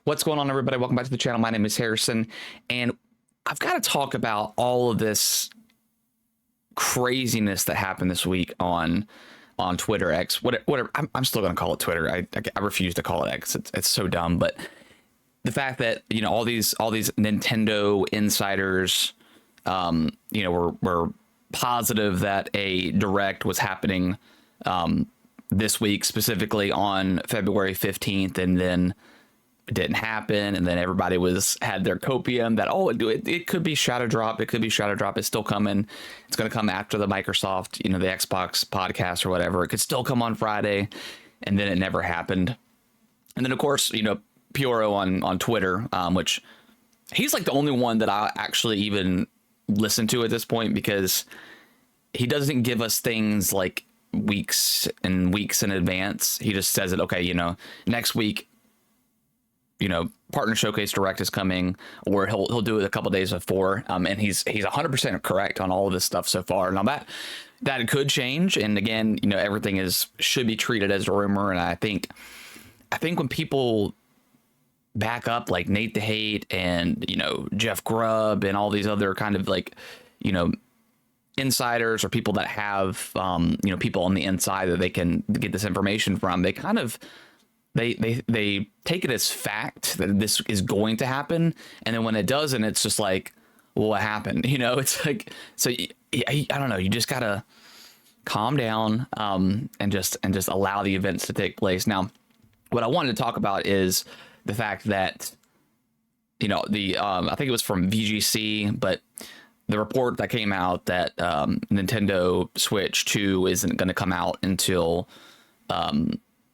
What's going on, everybody? Welcome back to the channel. My name is Harrison, and I've got to talk about all of this craziness that happened this week on Twitter X. Whatever. I'm still going to call it Twitter. I refuse to call it X. It's so dumb. But the fact that all these Nintendo insiders, were positive that a direct was happening this week, specifically on February 15th, and then it didn't happen, and then everybody had their copium that it could be Shadow Drop, it's still coming, it's going to come after the Microsoft, the Xbox podcast or whatever, it could still come on Friday, and then it never happened. And then of course Pioro on Twitter, which he's like the only one that I actually even listen to at this point, because he doesn't give us things like weeks and weeks in advance. He just says it, okay, next week, Partner Showcase Direct is coming, or he'll do it a couple days before, and he's 100% correct on all of this stuff so far. Now that could change, and again, everything should be treated as a rumor. And I think when people back up like Nate the Hate and Jeff Grubb and all these other kind of like insiders, or people that have people on the inside that they can get this information from, they kind of they take it as fact that this is going to happen, and then when it doesn't, it's just like, well, what happened? It's like, so I don't know. You just gotta calm down and just allow the events to take place. Now, what I wanted to talk about is the fact that I think it was from VGC, but the report that came out that Nintendo Switch 2 isn't going to come out until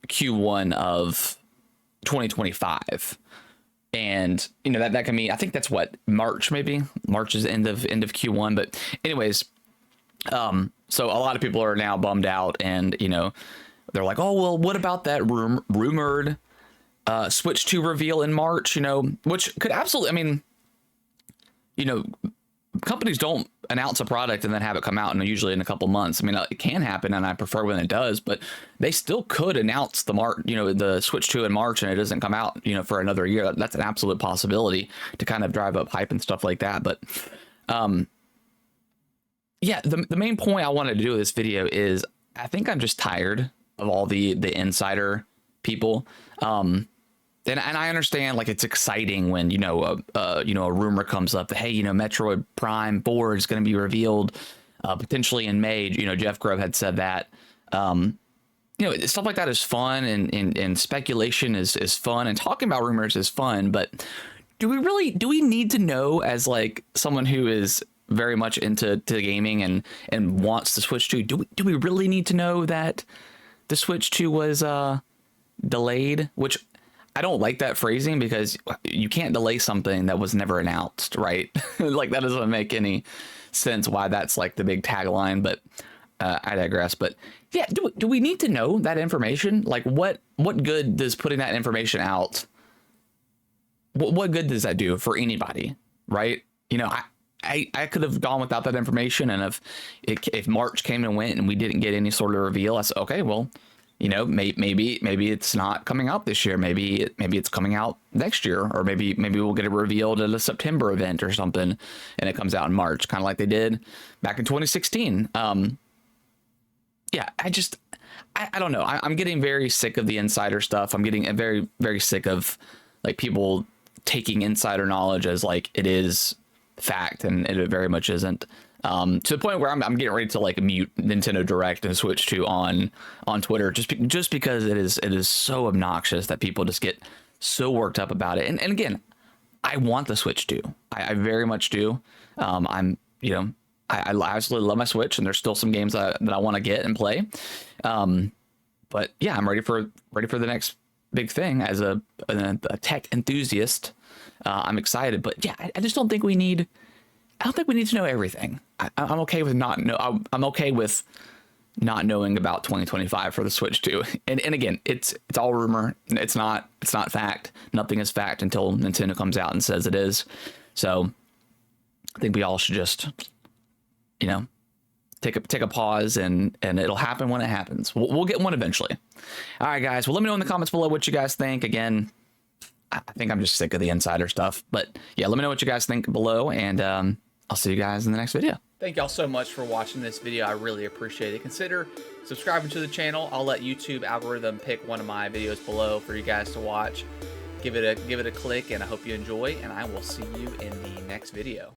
Q1 of 2025, and that can mean, I think that's what, March, maybe March is end of Q1. But anyways, so a lot of people are now bummed out, and they're like, oh well, what about that rumored Switch 2 reveal in March? Which could absolutely, companies don't announce a product and then have it come out, and usually in a couple months. It can happen, and I prefer when it does, but they still could announce the Switch 2 in March, and it doesn't come out, for another year. That's an absolute possibility to kind of drive up hype and stuff like that. But yeah, the main point I wanted to do with this video is I think I'm just tired of all the insider people. And I understand, like, it's exciting when a rumor comes up that, hey, Metroid Prime 4 is going to be revealed potentially in May. Jeff Grubb had said that. Stuff like that is fun, and speculation is fun, and talking about rumors is fun. But do we need to know, as like someone who is very much into gaming and wants the Switch 2? Do we really need to know that the Switch 2 was delayed? Which, I don't like that phrasing, because you can't delay something that was never announced, right? Like, that doesn't make any sense why that's like the big tagline, but I digress. But yeah, do we need to know that information? Like, what good does putting that information out? What good does that do for anybody, right? I could have gone without that information, and if March came and went and we didn't get any sort of reveal, I said, okay, well, maybe it's not coming out this year. Maybe it's coming out next year, or maybe we'll get it revealed at a September event or something, and it comes out in March, kind of like they did back in 2016. Yeah, I don't know. I'm getting very sick of the insider stuff. I'm getting very, very sick of like people taking insider knowledge as like it is fact, and it very much isn't. To the point where I'm getting ready to like mute Nintendo Direct and Switch 2 on Twitter, just because it is so obnoxious that people just get so worked up about it. And again, I want the Switch 2. I very much do. I absolutely love my Switch, and there's still some games that I want to get and play. But yeah, I'm ready for the next big thing as a tech enthusiast. I'm excited, but yeah, I just don't think we need. I don't think we need to know everything. I'm okay with I'm okay with not knowing about 2025 for the Switch 2. And again, it's all rumor. It's not fact. Nothing is fact until Nintendo comes out and says it is. So I think we all should just, take a pause, and it'll happen when it happens. We'll get one eventually. All right, guys. Well, let me know in the comments below what you guys think. Again, I think I'm just sick of the insider stuff. But yeah, let me know what you guys think below, and I'll see you guys in the next video. Thank y'all so much for watching this video. I really appreciate it. Consider subscribing to the channel. I'll let YouTube algorithm pick one of my videos below for you guys to watch. Give it a click, and I hope you enjoy, and I will see you in the next video.